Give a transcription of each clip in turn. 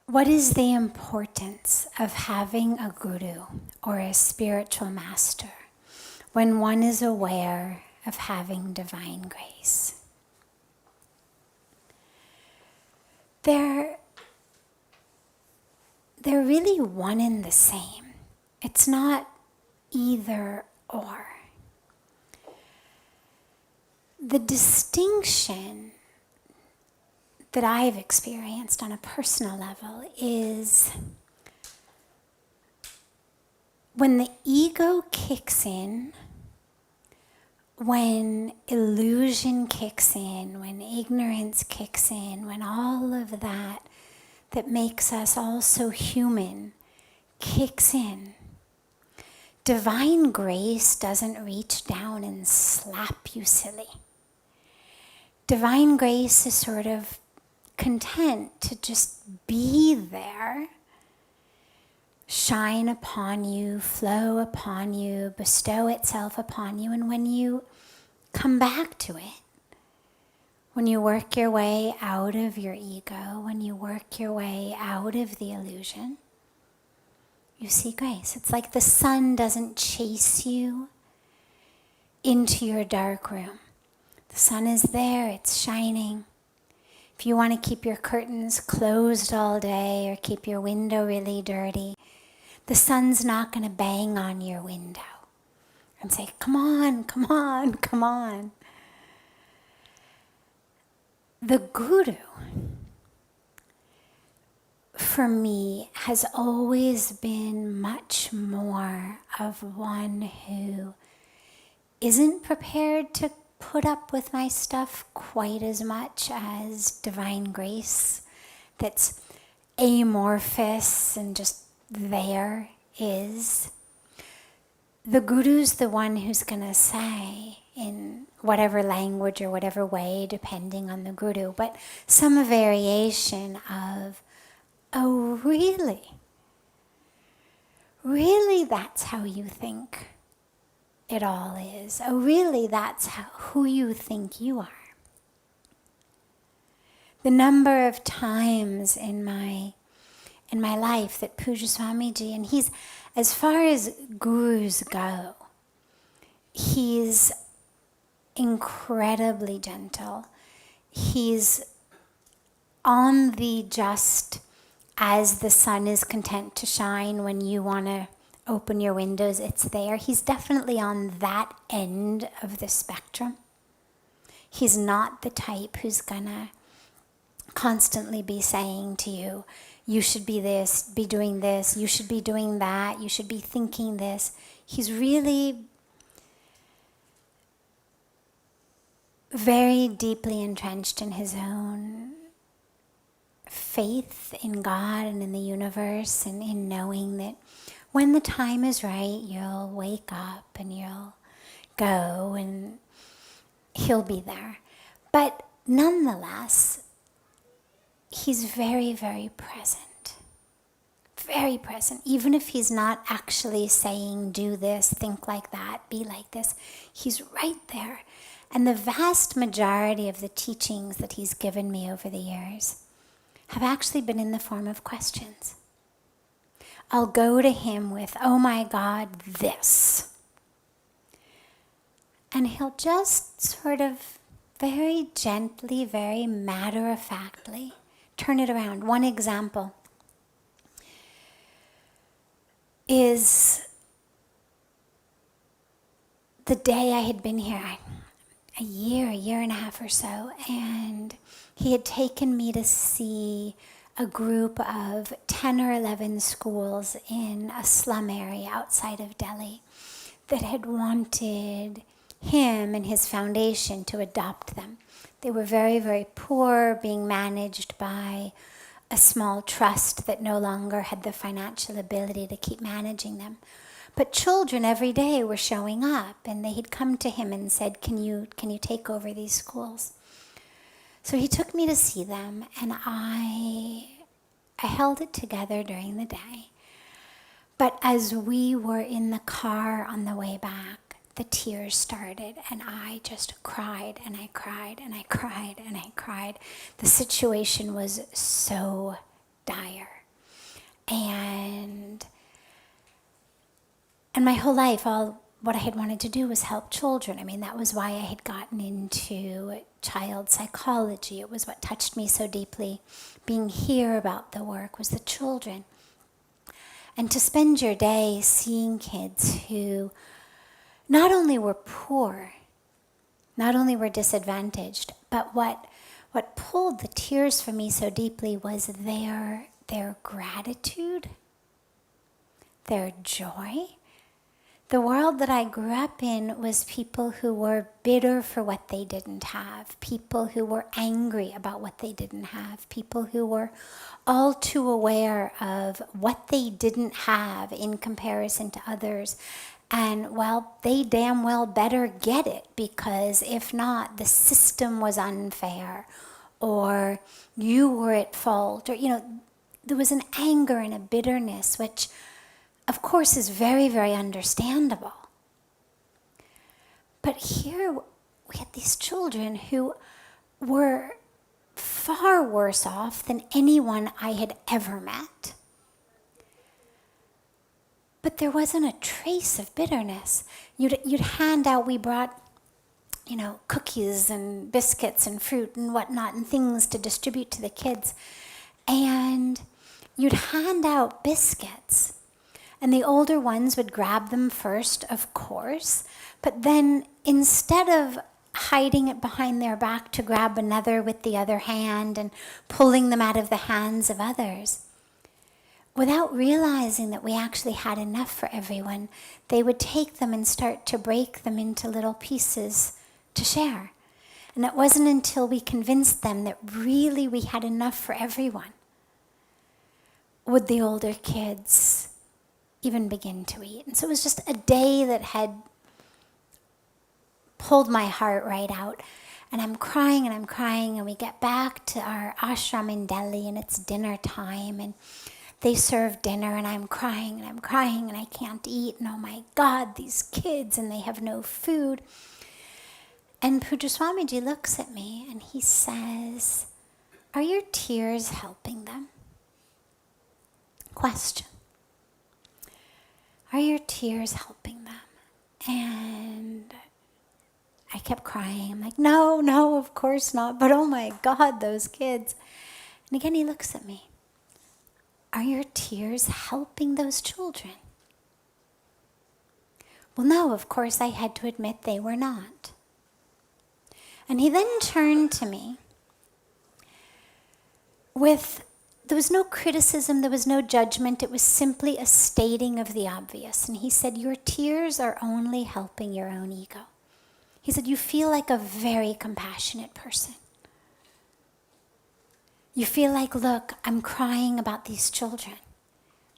What is the importance of having a guru or a spiritual master when one is aware of having divine grace? They're really one and the same. It's not either or. The distinction that I've experienced on a personal level is when the ego kicks in, when illusion kicks in, when ignorance kicks in, when all of that makes us all so human kicks in, divine grace doesn't reach down and slap you silly. Divine grace is sort of content to just be there, shine upon you, flow upon you, bestow itself upon you. And when you come back to it, when you work your way out of your ego, when you work your way out of the illusion, you see grace. It's like the sun doesn't chase you into your dark room. The sun is there, it's shining. If you want to keep your curtains closed all day or keep your window really dirty, the sun's not going to bang on your window and say, come on, come on, come on. The guru, for me, has always been much more of one who isn't prepared to put up with my stuff quite as much as divine grace that's amorphous and just there is. The guru's the one who's going to say, in whatever language or whatever way, depending on the guru, but some variation of, oh really? Really that's how you think it all is? Oh really that's who you think you are? The number of times in my life that Puja Swamiji, and he's, as far as gurus go, he's incredibly gentle. He's on the just as the sun is content to shine when you want to open your windows, it's there. He's definitely on that end of the spectrum. He's not the type who's gonna constantly be saying to you, you should be this, be doing this, you should be doing that, you should be thinking this. He's really very deeply entrenched in his own faith in God and in the universe, and in knowing that when the time is right, you'll wake up and you'll go and he'll be there. But nonetheless, he's very, very present. Very present. Even if he's not actually saying, do this, think like that, be like this, he's right there. And the vast majority of the teachings that he's given me over the years have actually been in the form of questions. I'll go to him with, oh my God, this. And he'll just sort of very gently, very matter-of-factly turn it around. One example is the day I had been here, a year and a half or so, and he had taken me to see a group of 10 or 11 schools in a slum area outside of Delhi that had wanted him and his foundation to adopt them. They were very, very poor, being managed by a small trust that no longer had the financial ability to keep managing them. But children every day were showing up, and they had come to him and said, can you take over these schools? So he took me to see them, and I held it together during the day. But as we were in the car on the way back, the tears started, and I just cried and I cried and I cried and I cried. The situation was so dire. And my whole life, what I had wanted to do was help children. I mean, that was why I had gotten into child psychology. It was what touched me so deeply. Being here about the work was the children. And to spend your day seeing kids who not only were poor, not only were disadvantaged, but what pulled the tears for me so deeply was their gratitude, their joy. The world that I grew up in was people who were bitter for what they didn't have, people who were angry about what they didn't have, people who were all too aware of what they didn't have in comparison to others. And well, they damn well better get it, because if not, the system was unfair, or you were at fault, or, there was an anger and a bitterness, which of course is very, very understandable. But here we had these children who were far worse off than anyone I had ever met. But there wasn't a trace of bitterness. You'd hand out, we brought, cookies and biscuits and fruit and whatnot and things to distribute to the kids. And you'd hand out biscuits. And the older ones would grab them first, of course, but then instead of hiding it behind their back to grab another with the other hand and pulling them out of the hands of others, without realizing that we actually had enough for everyone, they would take them and start to break them into little pieces to share. And it wasn't until we convinced them that really we had enough for everyone would the older kids even begin to eat. And so it was just a day that had pulled my heart right out. And I'm crying, and we get back to our ashram in Delhi, and it's dinner time, and they serve dinner, and I'm crying, and I can't eat, and oh my God, these kids, and they have no food. And Pujya Swamiji looks at me, and he says, "Are your tears helping them?" Question. Are your tears helping them? And I kept crying. I'm like, no, of course not. But oh my God, those kids. And again, he looks at me. Are your tears helping those children? Well, no, of course, I had to admit they were not. And he then turned to me with, there was no criticism, there was no judgment, it was simply a stating of the obvious. And he said, your tears are only helping your own ego. He said, you feel like a very compassionate person. You feel like, look, I'm crying about these children.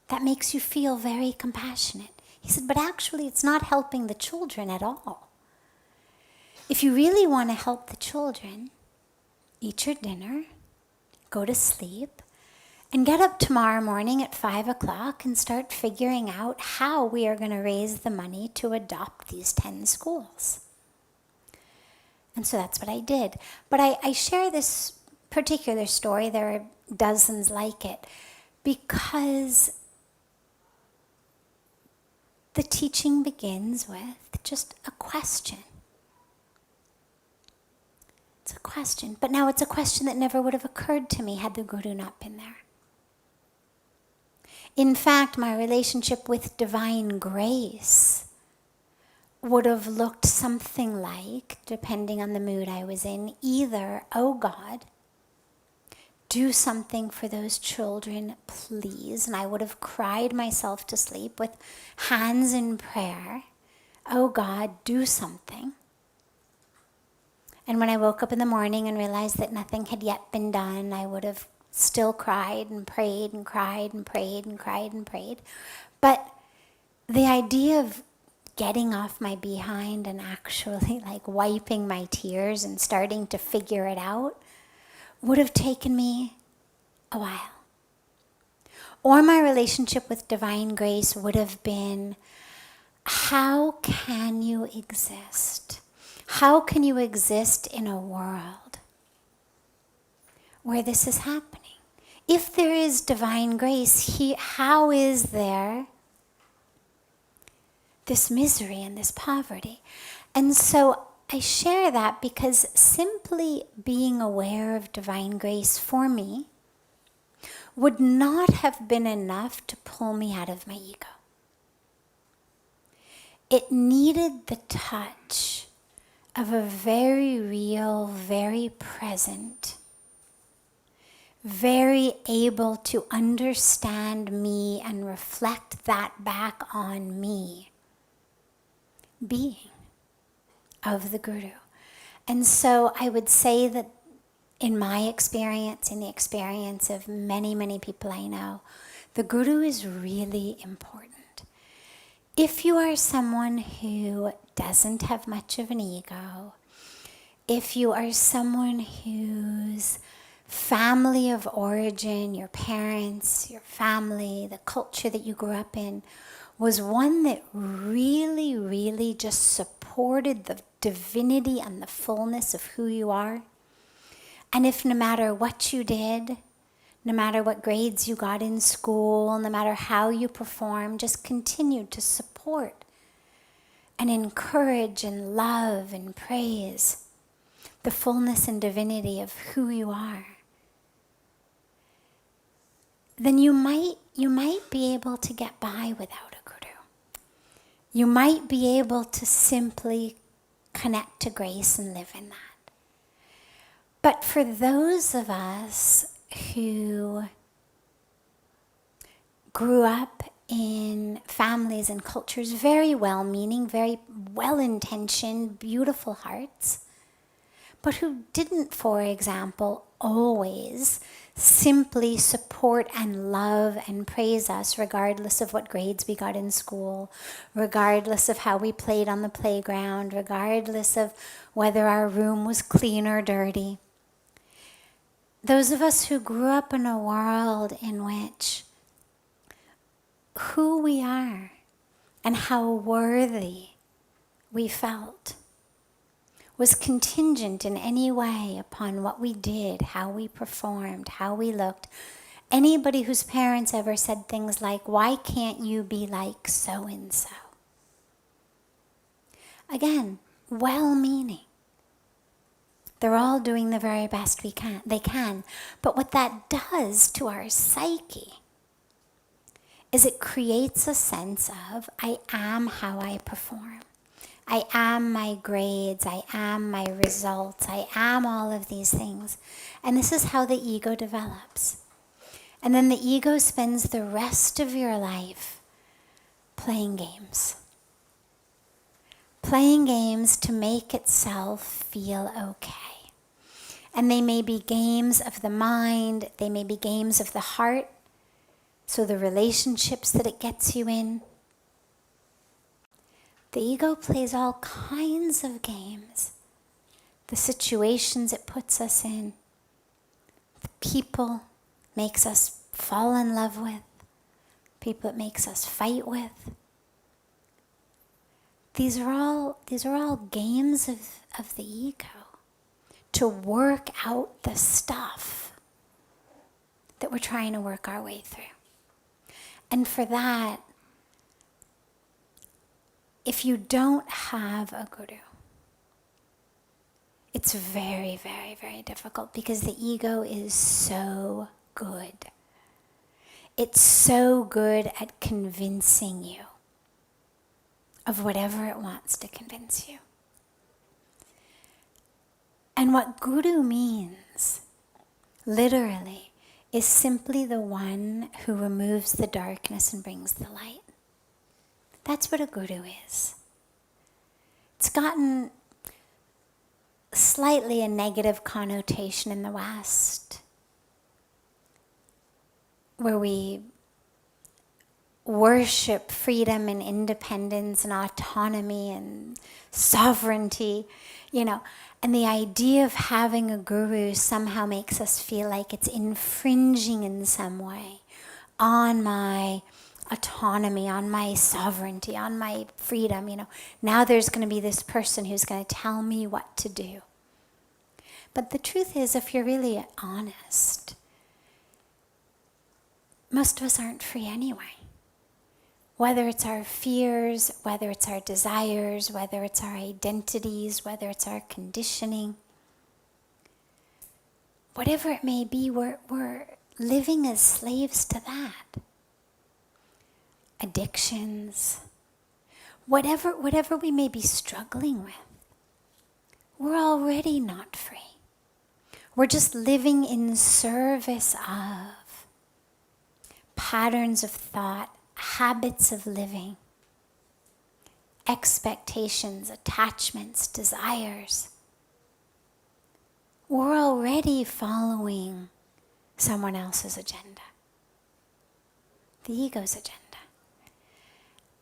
That makes you feel very compassionate. He said, but actually it's not helping the children at all. If you really want to help the children, eat your dinner, go to sleep, and get up tomorrow morning at 5 o'clock and start figuring out how we are going to raise the money to adopt these 10 schools. And so that's what I did. But I share this particular story, there are dozens like it, because the teaching begins with just a question. It's a question, but now it's a question that never would have occurred to me had the Guru not been there. In fact, my relationship with divine grace would have looked something like, depending on the mood I was in, either, oh God, do something for those children, please. And I would have cried myself to sleep with hands in prayer. Oh God, do something. And when I woke up in the morning and realized that nothing had yet been done, I would have still cried and prayed and cried and prayed and cried and prayed. But the idea of getting off my behind and actually like wiping my tears and starting to figure it out would have taken me a while. Or my relationship with divine grace would have been, how can you exist? How can you exist in a world where this is happening? If there is divine grace, how is there this misery and this poverty? And so I share that because simply being aware of divine grace for me would not have been enough to pull me out of my ego. It needed the touch of a very real, very present, very able to understand me and reflect that back on me being of the Guru. And so I would say that in my experience, in the experience of many, many people I know, the Guru is really important. If you are someone who doesn't have much of an ego, if you are someone whose family of origin, your parents, your family, the culture that you grew up in, was one that really, really just supported the divinity and the fullness of who you are, and if no matter what you did, no matter what grades you got in school, no matter how you performed, just continued to support and encourage and love and praise the fullness and divinity of who you are, then you might be able to get by without a Guru. You might be able to simply connect to grace and live in that. But for those of us who grew up in families and cultures very well-meaning, very well-intentioned, beautiful hearts, but who didn't, for example, always simply support and love and praise us regardless of what grades we got in school, regardless of how we played on the playground, regardless of whether our room was clean or dirty. Those of us who grew up in a world in which who we are and how worthy we felt was contingent in any way upon what we did, how we performed, how we looked. Anybody whose parents ever said things like, "Why can't you be like so-and-so?" Again, well-meaning. They're all doing the very best they can. But what that does to our psyche is it creates a sense of, I am how I perform. I am my grades, I am my results, I am all of these things. And this is how the ego develops. And then the ego spends the rest of your life playing games. Playing games to make itself feel okay. And they may be games of the mind, they may be games of the heart, so the relationships that it gets you in. The ego plays all kinds of games. The situations it puts us in, the people makes us fall in love with, people it makes us fight with. These are all games of the ego to work out the stuff that we're trying to work our way through. And for that, if you don't have a Guru, it's very, very, very difficult because the ego is so good. It's so good at convincing you of whatever it wants to convince you. And what Guru means, literally, is simply the one who removes the darkness and brings the light. That's what a Guru is. It's gotten slightly a negative connotation in the West, where we worship freedom and independence and autonomy and sovereignty, and the idea of having a Guru somehow makes us feel like it's infringing in some way on my autonomy, on my sovereignty, on my freedom. Now there's going to be this person who's going to tell me what to do. But the truth is, if you're really honest, most of us aren't free anyway. Whether it's our fears, whether it's our desires, whether it's our identities, whether it's our conditioning, whatever it may be, we're living as slaves to that. Addictions, whatever we may be struggling with, we're already not free. We're just living in service of patterns of thought, habits of living, expectations, attachments, desires. We're already following someone else's agenda, the ego's agenda.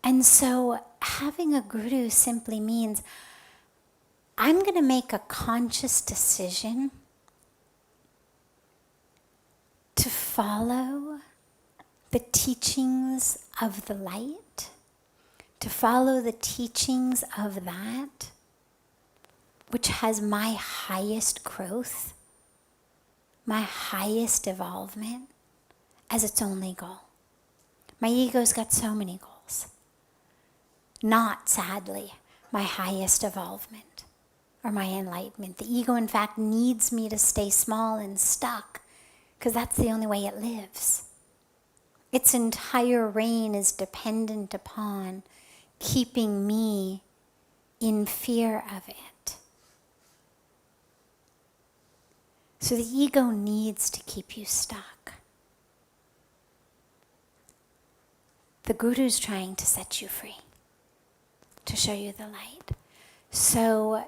And so having a guru simply means I'm going to make a conscious decision to follow the teachings of the light, to follow the teachings of that which has my highest growth, my highest evolvement as its only goal. My ego's got so many goals. Not, sadly, my highest evolvement or my enlightenment. The ego, in fact, needs me to stay small and stuck because that's the only way it lives. Its entire reign is dependent upon keeping me in fear of it. So the ego needs to keep you stuck. The guru's trying to set you free, to show you the light. So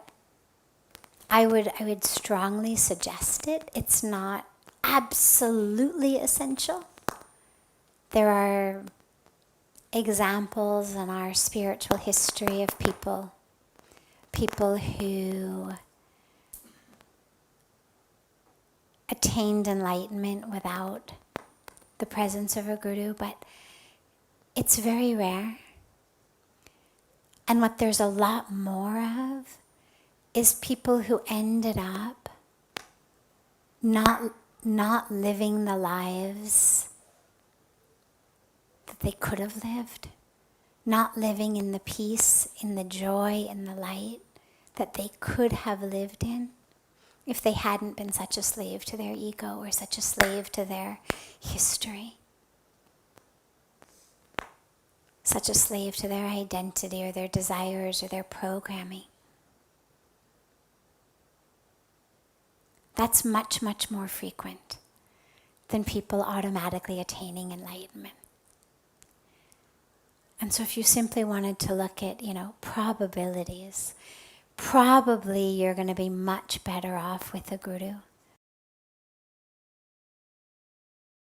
I would strongly suggest it. It's not absolutely essential. There are examples in our spiritual history of people who attained enlightenment without the presence of a guru, but it's very rare. And what there's a lot more of is people who ended up not living the lives that they could have lived, not living in the peace, in the joy, in the light that they could have lived in if they hadn't been such a slave to their ego or such a slave to their history, such a slave to their identity or their desires or their programming. That's much, much more frequent than people automatically attaining enlightenment. And so if you simply wanted to look at, probabilities, probably you're going to be much better off with a guru